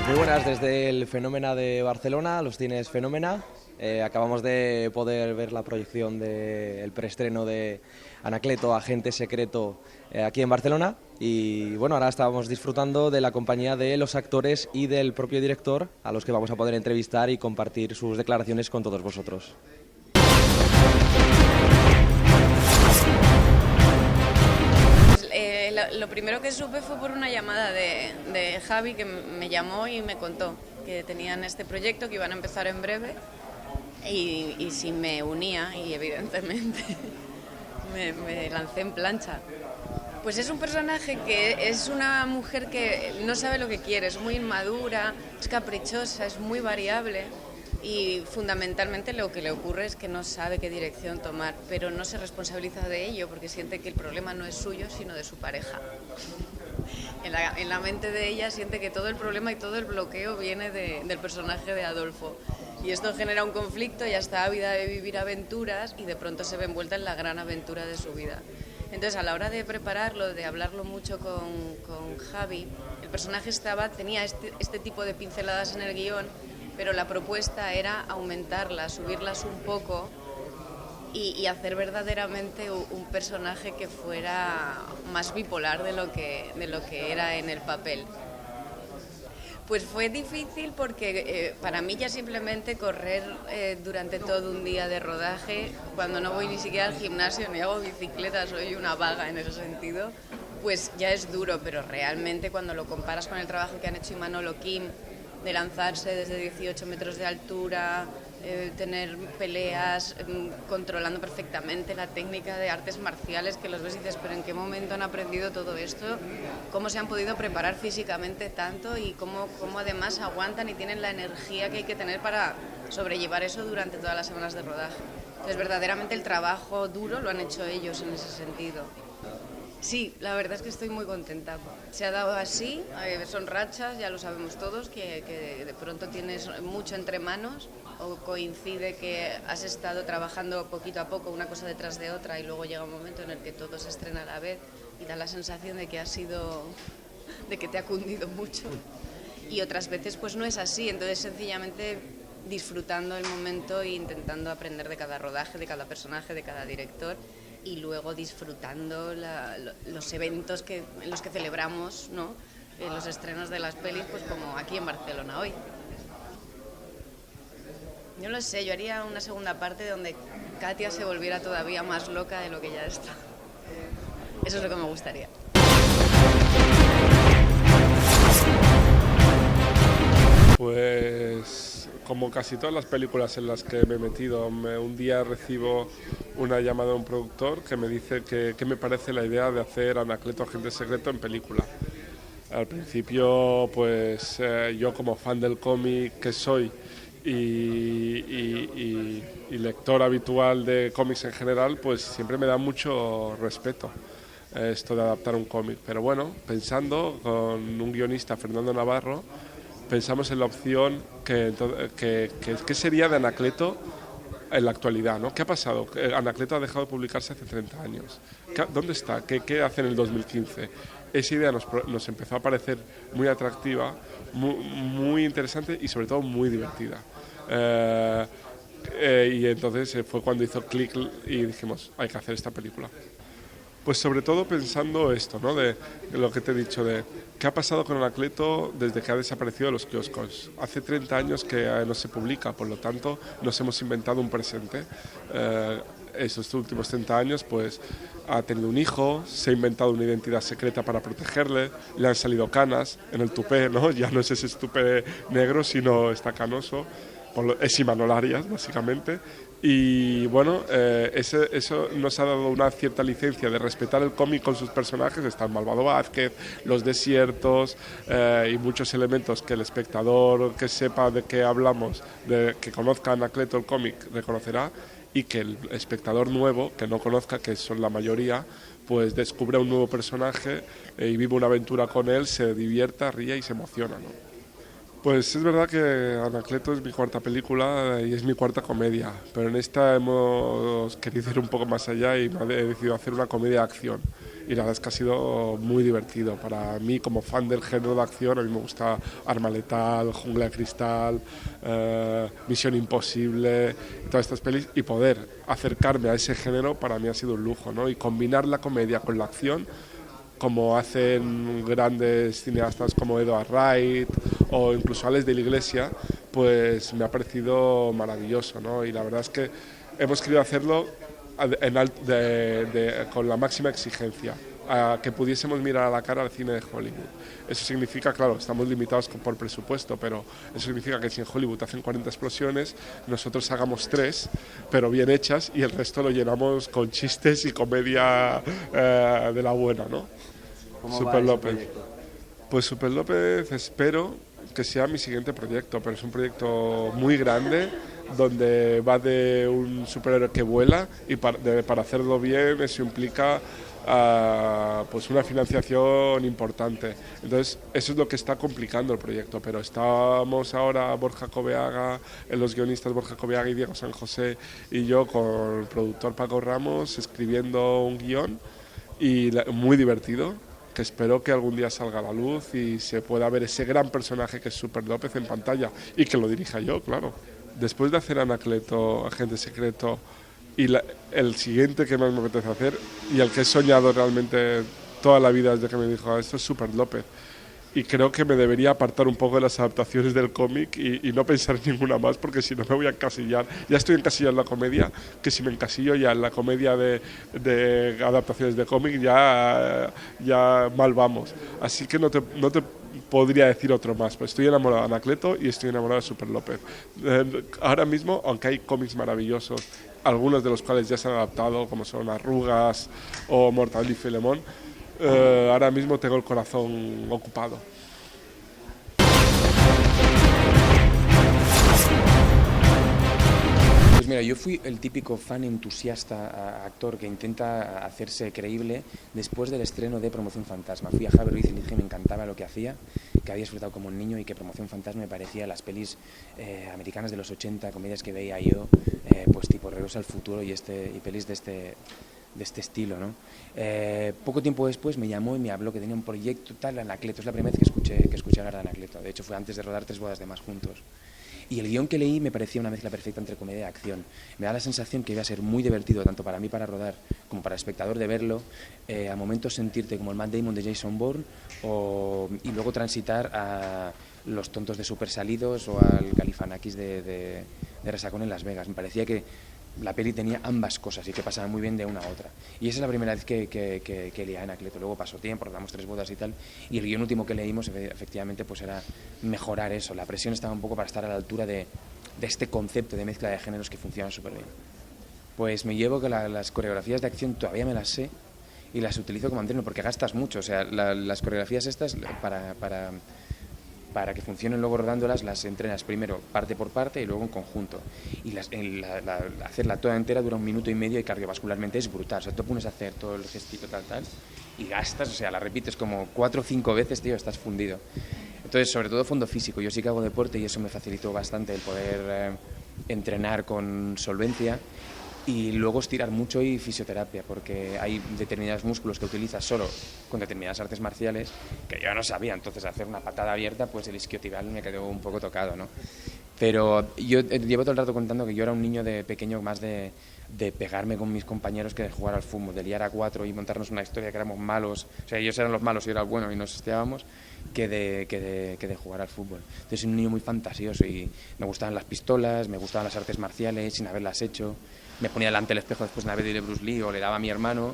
Pues muy buenas desde el Fenómena de Barcelona, los cines Fenómena. Acabamos de poder ver la proyección del preestreno de Anacleto, Agente Secreto, aquí en Barcelona. Y bueno, ahora estábamos disfrutando de la compañía de los actores y del propio director, a los que vamos a poder entrevistar y compartir sus declaraciones con todos vosotros. Lo primero que supe fue por una llamada de Javi, que me llamó y me contó que tenían este proyecto, que iban a empezar en breve, y si me unía, y evidentemente me lancé en plancha. Pues es un personaje que es una mujer que no sabe lo que quiere, es muy inmadura, es caprichosa, es muy variable. Y fundamentalmente lo que le ocurre es que no sabe qué dirección tomar, pero no se responsabiliza de ello porque siente que el problema no es suyo, sino de su pareja. En la mente de ella siente que todo el problema y todo el bloqueo viene del personaje de Adolfo. Y esto genera un conflicto, ya está ávida de vivir aventuras y de pronto se ve envuelta en la gran aventura de su vida. Entonces, a la hora de prepararlo, de hablarlo mucho con Javi, el personaje tenía este tipo de pinceladas en el guión, pero la propuesta era aumentarlas, subirlas un poco y hacer verdaderamente un personaje que fuera más bipolar de lo que era en el papel. Pues fue difícil porque para mí ya simplemente correr durante todo un día de rodaje, cuando no voy ni siquiera al gimnasio ni hago bicicleta, soy una vaga en ese sentido, pues ya es duro, pero realmente cuando lo comparas con el trabajo que han hecho Imanol o Kim, de lanzarse desde 18 metros de altura, tener peleas, controlando perfectamente la técnica de artes marciales, que los ves y dices, pero ¿en qué momento han aprendido todo esto? ¿Cómo se han podido preparar físicamente tanto? Y cómo además aguantan y tienen la energía que hay que tener para sobrellevar eso durante todas las semanas de rodaje. Entonces, verdaderamente el trabajo duro lo han hecho ellos en ese sentido. Sí, la verdad es que estoy muy contenta. Se ha dado así, son rachas, ya lo sabemos todos, que de pronto tienes mucho entre manos o coincide que has estado trabajando poquito a poco una cosa detrás de otra y luego llega un momento en el que todo se estrena a la vez y da la sensación de que de que te ha cundido mucho. Y otras veces pues no es así, entonces sencillamente disfrutando el momento e intentando aprender de cada rodaje, de cada personaje, de cada director, y luego disfrutando los eventos en los que celebramos, ¿no? Los estrenos de las pelis, pues como aquí en Barcelona hoy. Yo lo sé, yo haría una segunda parte donde Katia se volviera todavía más loca de lo que ya está. Eso es lo que me gustaría. Pues como casi todas las películas en las que me he metido, un día recibo una llamada de un productor que me dice que me parece la idea de hacer Anacleto, Agente Secreto en película. Al principio, pues yo como fan del cómic que soy y lector habitual de cómics en general, pues siempre me da mucho respeto esto de adaptar un cómic. Pero bueno, pensando con un guionista, Fernando Navarro, pensamos en la opción que sería de Anacleto en la actualidad, ¿no? ¿Qué ha pasado? Anacleto ha dejado de publicarse hace 30 años. ¿Dónde está? ¿Qué hace en el 2015? Esa idea nos empezó a parecer muy atractiva, muy interesante y sobre todo muy divertida. Y entonces fue cuando hizo clic y dijimos, hay que hacer esta película. Pues sobre todo pensando esto, ¿no? De lo que te he dicho, de qué ha pasado con Anacleto desde que ha desaparecido de los kioscos. Hace 30 años que no se publica, por lo tanto nos hemos inventado un presente. Estos últimos 30 años pues ha tenido un hijo, se ha inventado una identidad secreta para protegerle, le han salido canas en el tupé, ¿no? Ya no es ese tupé negro, sino está canoso. Es Imanol Arias, básicamente. Y bueno, eso nos ha dado una cierta licencia de respetar el cómic con sus personajes. Está el Malvado Vázquez, los desiertos y muchos elementos que el espectador que sepa de qué hablamos, que conozca a Anacleto el cómic, reconocerá, y que el espectador nuevo, que no conozca, que son la mayoría, pues descubra un nuevo personaje y vive una aventura con él, se divierta, ría y se emociona, ¿no? Pues es verdad que Anacleto es mi cuarta película y es mi cuarta comedia, pero en esta hemos querido ir un poco más allá y he decidido hacer una comedia de acción. y la verdad es que ha sido muy divertido. Para mí, como fan del género de acción, a mí me gusta Arma Letal, Jungla de Cristal, Misión Imposible, todas estas pelis, y poder acercarme a ese género para mí ha sido un lujo, ¿no? Y combinar la comedia con la acción, como hacen grandes cineastas como Edward Wright o incluso Alex de la Iglesia, pues me ha parecido maravilloso, ¿no? Y la verdad es que hemos querido hacerlo con la máxima exigencia, a que pudiésemos mirar a la cara al cine de Hollywood. Eso significa, claro, estamos limitados por presupuesto, pero eso significa que si en Hollywood hacen 40 explosiones, nosotros hagamos 3, pero bien hechas, y el resto lo llenamos con chistes y comedia de la buena, ¿no? ¿Cómo Super va ese López. proyecto? Pues Super López espero que sea mi siguiente proyecto, pero es un proyecto muy grande, donde va de un superhéroe que vuela, y para hacerlo bien eso implica pues una financiación importante. Entonces eso es lo que está complicando el proyecto, pero estamos ahora Borja Coveaga, los guionistas Borja Coveaga y Diego San José, y yo con el productor Paco Ramos escribiendo un guión muy divertido, que espero que algún día salga a la luz y se pueda ver ese gran personaje que es Super López en pantalla, y que lo dirija yo, claro. Después de hacer Anacleto, Agente Secreto, y el siguiente que más me apetece hacer, y el que he soñado realmente toda la vida desde que me dijo esto, es Super López. Y creo que me debería apartar un poco de las adaptaciones del cómic y no pensar en ninguna más, porque si no me voy a encasillar. Ya estoy encasillado en la comedia, que si me encasillo ya en la comedia de adaptaciones de cómic ya mal vamos. Así que no te podría decir otro más, pero estoy enamorado de Anacleto y estoy enamorado de Super López. Ahora mismo, aunque hay cómics maravillosos, algunos de los cuales ya se han adaptado, como son Arrugas o Mortadelo y Filemón, ahora mismo tengo el corazón ocupado. Pues mira, yo fui el típico fan entusiasta actor que intenta hacerse creíble después del estreno de Promoción Fantasma. Fui a Javier Ruiz y le dije que me encantaba lo que hacía, que había disfrutado como un niño y que Promoción Fantasma me parecía las pelis americanas de los 80, comedias que veía yo, pues tipo Regreso al Futuro y pelis de este estilo, ¿no? Poco tiempo después me llamó y me habló que tenía un proyecto tal, Anacleto. Es la primera vez que escuché hablar de Anacleto. De hecho, fue antes de rodar 3 bodas de más juntos. Y el guión que leí me parecía una mezcla perfecta entre comedia y acción. Me da la sensación que iba a ser muy divertido, tanto para mí para rodar como para el espectador de verlo, a momentos sentirte como el Matt Damon de Jason Bourne, y luego transitar a Los tontos de Super Salidos o al Galifianakis de Resacón en Las Vegas. Me parecía que la peli tenía ambas cosas y que pasaba muy bien de una a otra. Y esa es la primera vez que leía en Anacleto. Luego pasó tiempo, rodamos 3 bodas y tal, y el guión último que leímos efectivamente pues era mejorar eso. La presión estaba un poco para estar a la altura de este concepto de mezcla de géneros que funciona súper bien. Pues me llevo que las coreografías de acción todavía me las sé y las utilizo como entreno, porque gastas mucho. O sea, las coreografías estas para que funcionen luego rodándolas, las entrenas primero parte por parte y luego en conjunto. Y hacerla toda entera dura 1 minuto y medio y cardiovascularmente es brutal. O sea, te pones a hacer todo el gestito tal y gastas, o sea, la repites como 4 o 5 veces, tío, estás fundido. Entonces, sobre todo fondo físico. Yo sí que hago deporte y eso me facilitó bastante el poder entrenar con solvencia. Y luego estirar mucho y fisioterapia, porque hay determinados músculos que utilizas solo con determinadas artes marciales que yo no sabía. Entonces, hacer una patada abierta, pues el isquiotibial me quedó un poco tocado, ¿no? Pero yo llevo todo el rato contando que yo era un niño de pequeño más de pegarme con mis compañeros que de jugar al fútbol, de liar a 4 y montarnos una historia que éramos malos. O sea, ellos eran los malos y yo era el bueno y nos hostiábamos, que de jugar al fútbol. Entonces, soy un niño muy fantasioso y me gustaban las pistolas, me gustaban las artes marciales sin haberlas hecho. Me ponía delante del espejo después de ver Bruce Lee o le daba a mi hermano.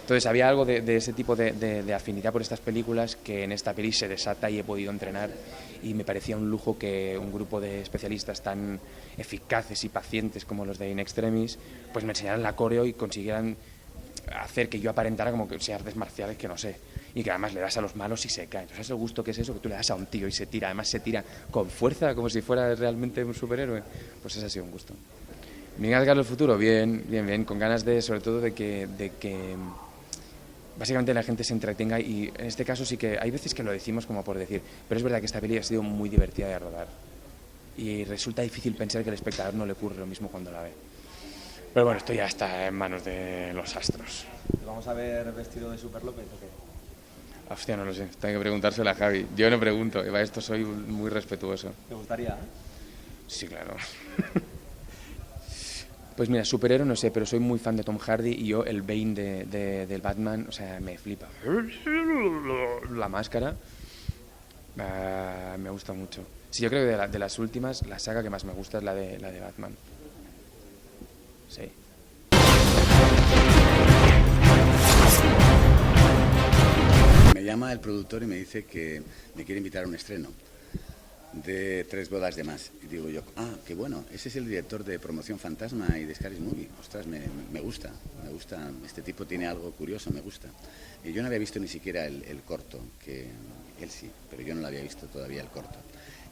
Entonces había algo de ese tipo de afinidad por estas películas que en esta peli se desata y he podido entrenar, y me parecía un lujo que un grupo de especialistas tan eficaces y pacientes como los de In Extremis pues me enseñaran la coreo y consiguieran hacer que yo aparentara como que sea artes marciales que no sé, y que además le das a los malos y se caen. Entonces, ¿sabes el gusto que es eso? Que tú le das a un tío y se tira, además se tira con fuerza como si fuera realmente un superhéroe. Pues ese ha sido un gusto. Mi ganas del futuro, bien, con ganas sobre todo de que básicamente la gente se entretenga, y en este caso sí que hay veces que lo decimos como por decir, pero es verdad que esta peli ha sido muy divertida de rodar y resulta difícil pensar que al espectador no le ocurre lo mismo cuando la ve. Pero bueno, esto ya está en manos de los astros. ¿Te vamos a ver vestido de Super López o qué? Hostia, no lo sé, tengo que preguntárselo a Javi. Yo no pregunto, para esto soy muy respetuoso. ¿Te gustaría? Sí, claro. Pues mira, superhéroe no sé, pero soy muy fan de Tom Hardy y yo el Bane del Batman, o sea, me flipa. La máscara me gusta mucho. Sí, yo creo que de las últimas, la saga que más me gusta es la de Batman. Sí. Me llama el productor y me dice que me quiere invitar a un estreno de 3 bodas de más. Y digo yo, qué bueno, ese es el director de Promoción Fantasma y de Scary Movie. Ostras, me gusta, este tipo tiene algo curioso, me gusta. Y yo no había visto ni siquiera el corto, que él sí, pero yo no lo había visto todavía el corto.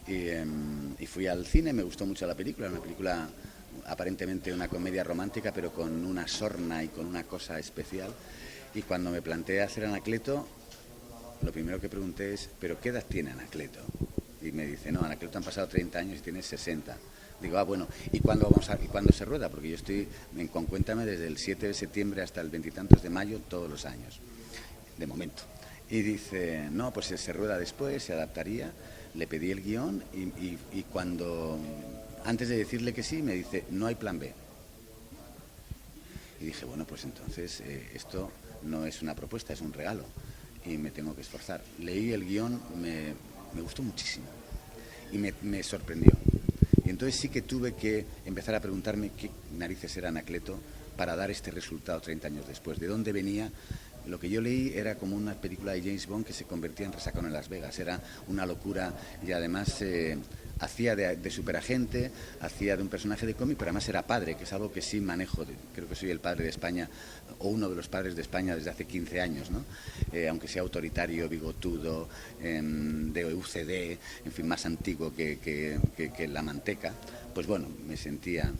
Y fui al cine, me gustó mucho la película, una película aparentemente una comedia romántica, pero con una sorna y con una cosa especial. Y cuando me planteé hacer Anacleto, lo primero que pregunté es, ¿pero qué edad tiene Anacleto? Y me dice, no, Anacleto han pasado 30 años y tiene 60. Digo, bueno, ¿y cuándo se rueda? Porque yo estoy con Cuéntame desde el 7 de septiembre hasta el 20 y tantos de mayo, todos los años, de momento. Y dice, no, pues se rueda después, se adaptaría. Le pedí el guión y cuando, antes de decirle que sí, me dice, no hay plan B. Y dije, bueno, pues entonces esto no es una propuesta, es un regalo y me tengo que esforzar. Leí el guión, me gustó muchísimo y me sorprendió. Y entonces sí que tuve que empezar a preguntarme qué narices era Anacleto para dar este resultado 30 años después. ¿De dónde venía? Lo que yo leí era como una película de James Bond que se convertía en Resacón en Las Vegas. Era una locura y además hacía de superagente, hacía de un personaje de cómic, pero además era padre, que es algo que sí manejo. Creo que soy el padre de España, o uno de los padres de España desde hace 15 años, ¿no? Aunque sea autoritario, bigotudo, de UCD, en fin, más antiguo que la manteca, pues bueno, me sentía.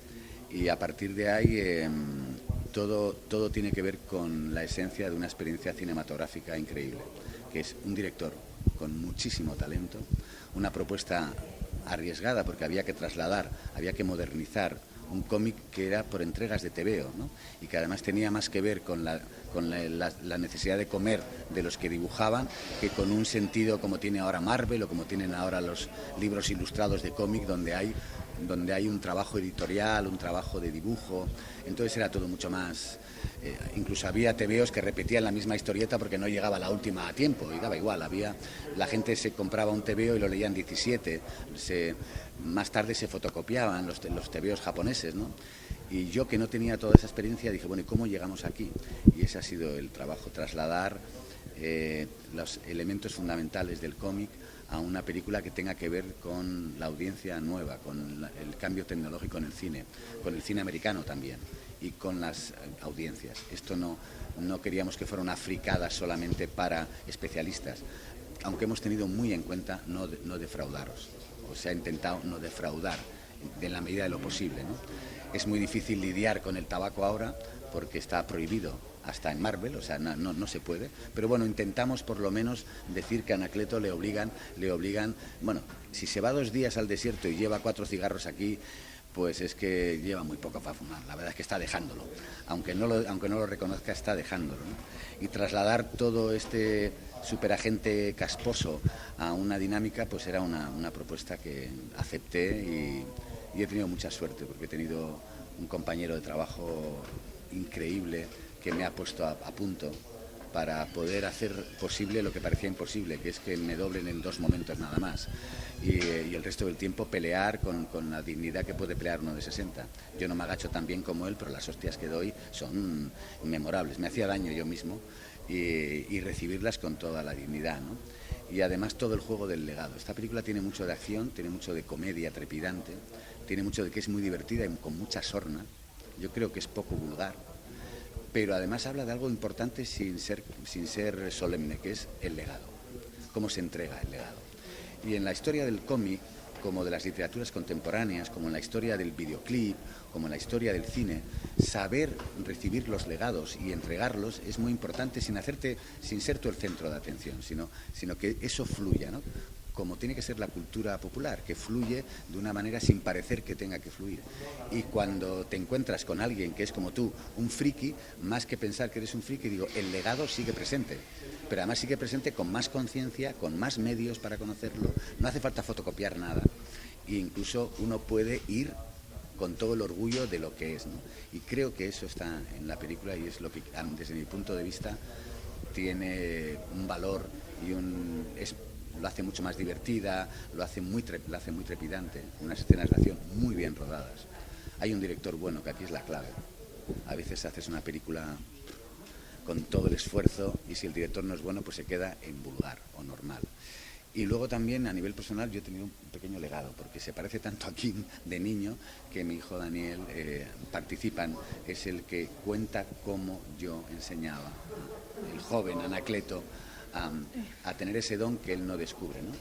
Y a partir de ahí todo tiene que ver con la esencia de una experiencia cinematográfica increíble, que es un director con muchísimo talento, una propuesta arriesgada porque había que trasladar, había que modernizar un cómic que era por entregas de TVO, ¿no? Y que además tenía más que ver con la necesidad de comer de los que dibujaban que con un sentido como tiene ahora Marvel o como tienen ahora los libros ilustrados de cómic donde hay un trabajo editorial, un trabajo de dibujo. Entonces era todo mucho más. Incluso había TVOs que repetían la misma historieta porque no llegaba la última a tiempo y daba igual. La gente se compraba un TVO y lo leían 17. Más tarde se fotocopiaban los TVOs japoneses, ¿no? Y yo, que no tenía toda esa experiencia, dije, bueno, ¿y cómo llegamos aquí? Y ese ha sido el trabajo, trasladar los elementos fundamentales del cómic a una película que tenga que ver con la audiencia nueva, con el cambio tecnológico en el cine americano también, y con las audiencias. Esto no queríamos que fuera una fricada solamente para especialistas, aunque hemos tenido muy en cuenta no defraudaros, o se ha intentado no defraudar en la medida de lo posible, ¿no? Es muy difícil lidiar con el tabaco ahora porque está prohibido hasta en Marvel, o sea, no se puede, pero bueno, intentamos por lo menos decir que a Anacleto le obligan, bueno, si se va 2 días al desierto y lleva 4 cigarros aquí, pues es que lleva muy poco para fumar, la verdad es que está dejándolo, aunque no lo reconozca, está dejándolo, ¿no? Y trasladar todo este superagente casposo a una dinámica, pues era una propuesta que acepté y he tenido mucha suerte, porque he tenido un compañero de trabajo increíble que me ha puesto a punto para poder hacer posible lo que parecía imposible, que es que me doblen en 2 momentos nada más y el resto del tiempo pelear con la dignidad que puede pelear uno de 60. Yo no me agacho tan bien como él, pero las hostias que doy son memorables. Me hacía daño yo mismo y recibirlas con toda la dignidad, ¿no? Y además todo el juego del legado. Esta película tiene mucho de acción, tiene mucho de comedia trepidante, tiene mucho de que es muy divertida y con mucha sorna. Yo creo que es poco vulgar, pero además habla de algo importante sin ser solemne, que es el legado, cómo se entrega el legado. Y en la historia del cómic, como de las literaturas contemporáneas, como en la historia del videoclip, como en la historia del cine, saber recibir los legados y entregarlos es muy importante sin ser tú el centro de atención, sino que eso fluya, ¿no? como tiene que ser la cultura popular, que fluye de una manera sin parecer que tenga que fluir. Y cuando te encuentras con alguien que es como tú, un friki, más que pensar que eres un friki, digo, el legado sigue presente, pero además sigue presente con más conciencia, con más medios para conocerlo, no hace falta fotocopiar nada, e incluso uno puede ir con todo el orgullo de lo que es, ¿no? Y creo que eso está en la película y es lo que, desde mi punto de vista, tiene un valor y lo hace mucho más divertida, lo hace muy trepidante, unas escenas de acción muy bien rodadas. Hay un director bueno, que aquí es la clave. A veces haces una película con todo el esfuerzo y si el director no es bueno, pues se queda en vulgar o normal. Y luego también a nivel personal yo he tenido un pequeño legado, porque se parece tanto a Kim de niño que mi hijo Daniel participan, es el que cuenta cómo yo enseñaba, el joven Anacleto, a tener ese don que él no descubre, ¿no?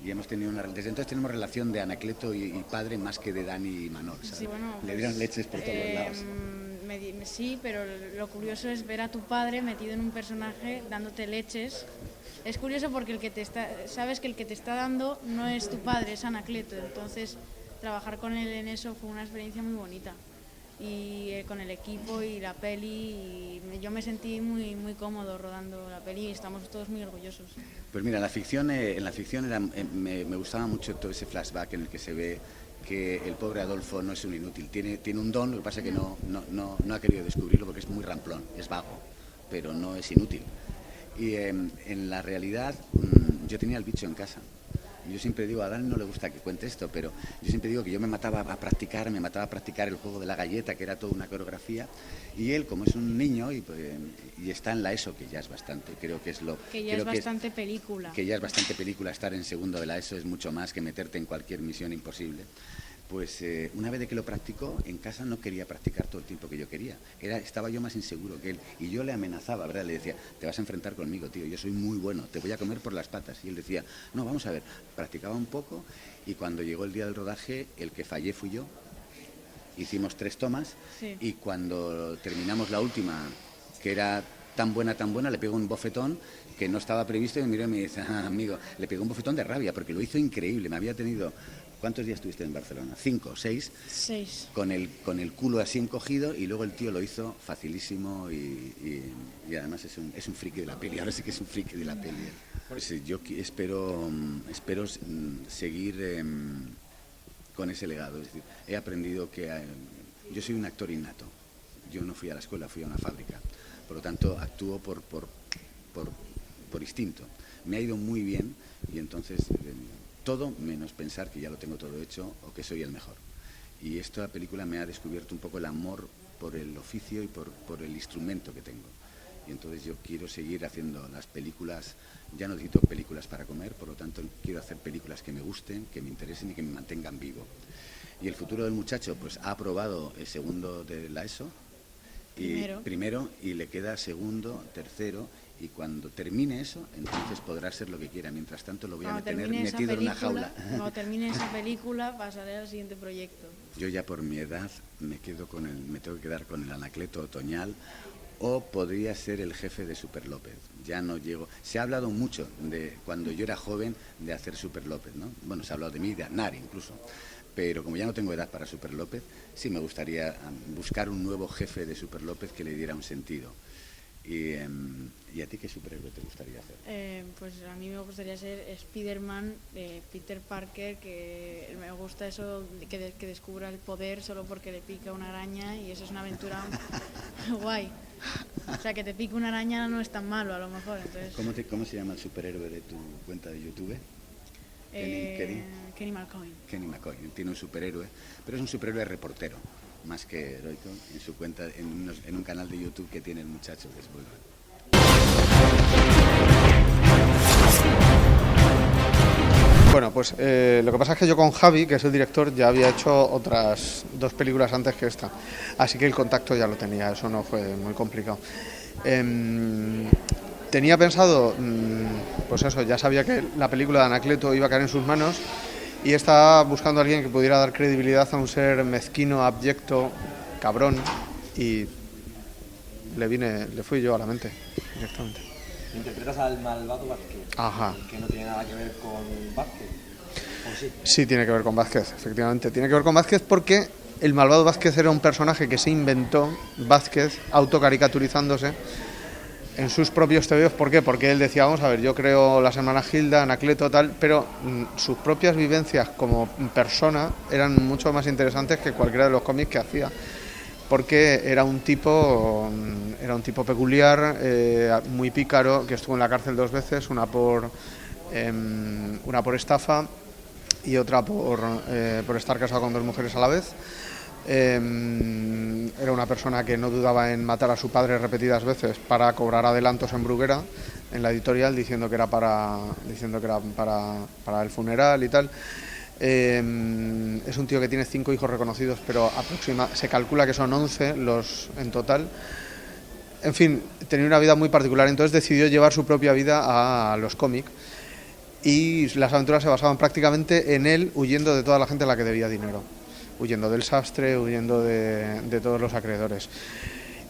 Y hemos tenido desde entonces tenemos relación de Anacleto y padre más que de Dani y Manol, ¿sabes? Sí, bueno, le dieron leches por todos lados. Sí, pero lo curioso es ver a tu padre metido en un personaje dándote leches. Es curioso porque sabes que el que te está dando no es tu padre, es Anacleto. Entonces, trabajar con él en eso fue una experiencia muy bonita. Y con el equipo y la peli, yo me sentí muy, muy cómodo rodando la peli y estamos todos muy orgullosos. Pues mira, en la ficción me gustaba mucho todo ese flashback en el que se ve que el pobre Adolfo no es un inútil, tiene un don, lo que pasa es que no ha querido descubrirlo porque es muy ramplón, es vago, pero no es inútil. Y en la realidad yo tenía el bicho en casa. Yo siempre digo, a Dan no le gusta que cuente esto, pero yo siempre digo que yo me mataba a practicar el juego de la galleta, que era toda una coreografía, y él, como es un niño y está en la ESO, que ya es bastante, creo que es lo... Que ya es bastante película. Que ya es bastante película, estar en segundo de la ESO es mucho más que meterte en cualquier misión imposible. Pues una vez de que lo practicó, en casa no quería practicar todo el tiempo que yo quería. Estaba yo más inseguro que él. Y yo le amenazaba, ¿verdad? Le decía, te vas a enfrentar conmigo, tío, yo soy muy bueno, te voy a comer por las patas. Y él decía, no, vamos a ver, practicaba un poco y cuando llegó el día del rodaje, el que fallé fui yo. Hicimos 3 tomas y cuando terminamos la última, que era tan buena, le pegó un bofetón que no estaba previsto y me miró y me dice, amigo, le pegó un bofetón de rabia porque lo hizo increíble, me había tenido... ¿Cuántos días estuviste en Barcelona? 5, 6. 6. Con el culo así encogido y luego el tío lo hizo facilísimo y además es un friki de la peli. Ahora sí que es un friki de la peli. Pues yo espero seguir con ese legado. Es decir, he aprendido que yo soy un actor innato. Yo no fui a la escuela, fui a una fábrica. Por lo tanto, actúo por instinto. Me ha ido muy bien y entonces... todo menos pensar que ya lo tengo todo hecho o que soy el mejor. Y esta película me ha descubierto un poco el amor por el oficio y por el instrumento que tengo. Y entonces yo quiero seguir haciendo las películas, ya no necesito películas para comer, por lo tanto quiero hacer películas que me gusten, que me interesen y que me mantengan vivo. Y el futuro del muchacho, pues ha aprobado el segundo de la ESO, primero y le queda segundo, tercero, y cuando termine eso, entonces podrá ser lo que quiera. Mientras tanto lo voy a tener metido en una jaula. Cuando termine esa película pasaré al siguiente proyecto. Yo ya por mi edad me tengo que quedar con el Anacleto otoñal o podría ser el jefe de Super López. Ya no llego. Se ha hablado mucho de cuando yo era joven de hacer Super López, ¿no? Bueno, se ha hablado de mí, de Aznar incluso. Pero como ya no tengo edad para Super López, sí me gustaría buscar un nuevo jefe de Super López que le diera un sentido. ¿Y a ti qué superhéroe te gustaría hacer? Pues a mí me gustaría ser Spider-Man, Peter Parker, que me gusta eso que descubra el poder solo porque le pica una araña y eso es una aventura guay. O sea, que te pique una araña no es tan malo a lo mejor. Entonces... ¿Cómo se llama el superhéroe de tu cuenta de YouTube? Kenny McCoy. Kenny McCoy, tiene un superhéroe, pero es un superhéroe reportero, más que heroico, en su cuenta, en un canal de YouTube que tiene el muchacho, que es muy bueno. Bueno, pues lo que pasa es que yo con Javi, que es el director, ya había hecho otras 2 películas antes que esta, así que el contacto ya lo tenía, eso no fue muy complicado. Tenía pensado, pues eso, ya sabía que la película de Anacleto iba a caer en sus manos y estaba buscando a alguien que pudiera dar credibilidad a un ser mezquino, abyecto, cabrón, y le fui yo a la mente directamente. Interpretas al malvado Vázquez, Ajá. que no tiene nada que ver con Vázquez. ¿O sí? Sí, tiene que ver con Vázquez, efectivamente. Tiene que ver con Vázquez porque el malvado Vázquez era un personaje que se inventó Vázquez autocaricaturizándose en sus propios tebeos. ¿Por qué? Porque él decía, vamos a ver, yo creo las hermanas Gilda, Anacleto, tal, pero sus propias vivencias como persona eran mucho más interesantes que cualquiera de los cómics que hacía. Porque era un tipo peculiar, muy pícaro, que estuvo en la cárcel 2 veces, una por estafa y otra por estar casado con 2 mujeres a la vez. Era una persona que no dudaba en matar a su padre repetidas veces para cobrar adelantos en Bruguera, en la editorial, diciendo que era para el funeral y tal. Es un tío que tiene 5 hijos reconocidos, pero se calcula que son 11 los en total. En fin, tenía una vida muy particular, entonces decidió llevar su propia vida a los cómics y las aventuras se basaban prácticamente en él huyendo de toda la gente a la que debía dinero, huyendo del sastre, huyendo de todos los acreedores.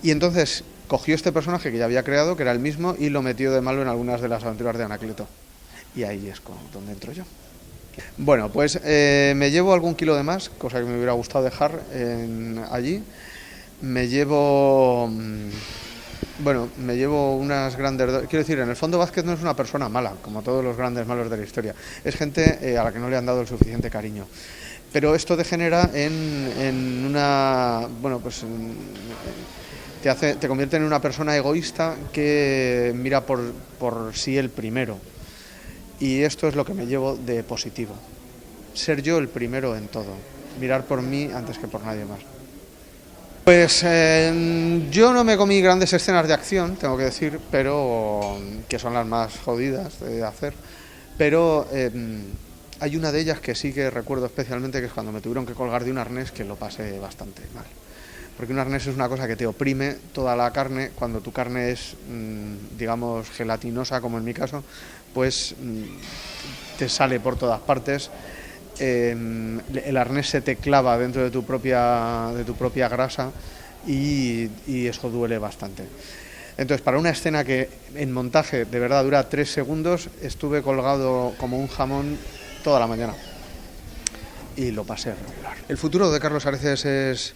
Y entonces cogió este personaje que ya había creado, que era el mismo, y lo metió de malo en algunas de las aventuras de Anacleto. Y ahí es donde entro yo. Bueno, pues me llevo algún kilo de más, cosa que me hubiera gustado dejar allí. Me llevo unas grandes... Quiero decir, en el fondo Vázquez no es una persona mala, como todos los grandes malos de la historia. Es gente a la que no le han dado el suficiente cariño. Pero esto degenera en una... Bueno, pues te convierte en una persona egoísta que mira por sí el primero. Y esto es lo que me llevo de positivo. Ser yo el primero en todo. Mirar por mí antes que por nadie más. Pues yo no me comí grandes escenas de acción, tengo que decir, pero que son las más jodidas de hacer. Pero hay una de ellas que sí que recuerdo especialmente, que es cuando me tuvieron que colgar de un arnés, que lo pasé bastante mal. Porque un arnés es una cosa que te oprime toda la carne. Cuando tu carne es, digamos, gelatinosa, como en mi caso, pues te sale por todas partes. El arnés se te clava dentro de tu propia grasa y eso duele bastante. Entonces, para una escena que en montaje de verdad dura 3 segundos, estuve colgado como un jamón toda la mañana y lo pasé regular. El futuro de Carlos Areces es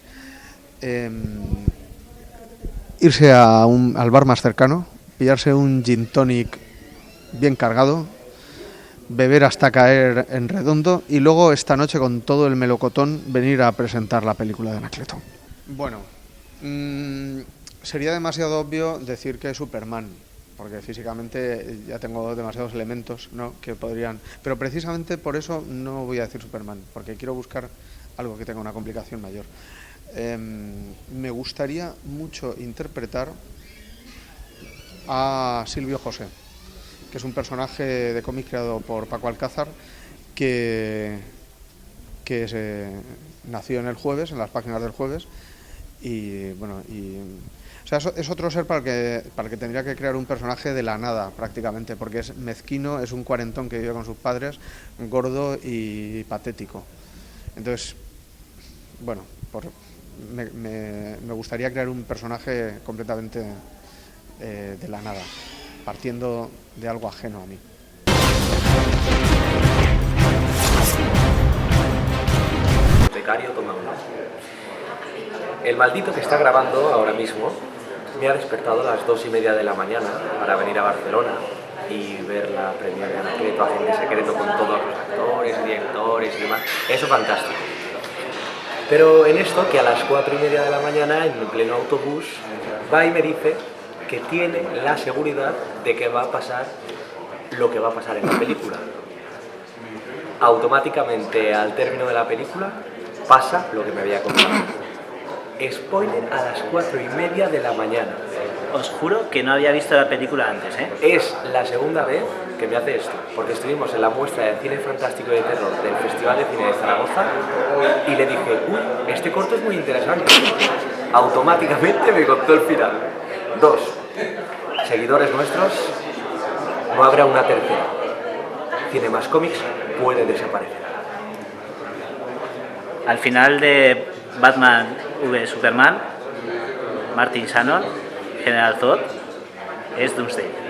irse al bar más cercano, pillarse un gin tonic bien cargado, beber hasta caer en redondo y luego esta noche con todo el melocotón venir a presentar la película de Anacleto. Bueno, sería demasiado obvio decir que es Superman, porque físicamente ya tengo demasiados elementos, ¿no?, que podrían... Pero precisamente por eso no voy a decir Superman, porque quiero buscar algo que tenga una complicación mayor. Me gustaría mucho interpretar a Silvio José, que es un personaje de cómic creado por Paco Alcázar, que nació en El Jueves, en las páginas del Jueves, y bueno, o sea, es otro ser para el que tendría que crear un personaje de la nada prácticamente, porque es mezquino, es un cuarentón que vive con sus padres, gordo y patético. Entonces, bueno, me gustaría crear un personaje completamente de la nada, partiendo de algo ajeno a mí. Becario toma uno. El maldito que está grabando ahora mismo me ha despertado a las 2:30 de la mañana para venir a Barcelona y ver la premiere de Anacleto, Agente Secreto, con todos los actores, directores y demás. Eso fantástico. Pero en esto, que a las 4:30 de la mañana, en pleno autobús, va y me dice que tiene la seguridad de que va a pasar lo que va a pasar en la película. Automáticamente, al término de la película, pasa lo que me había contado. Spoiler a las 4:30 de la mañana. Os juro que no había visto la película antes, ¿eh? Es la segunda vez que me hace esto, porque estuvimos en la muestra de cine fantástico y de terror del Festival de Cine de Zaragoza y le dije, uy, este corto es muy interesante. Automáticamente me contó el final. 2 seguidores nuestros, no habrá una tercera. Cinemas Comics puede desaparecer. Al final de Batman v Superman, Martin Shannon, General Zod, es Doomsday.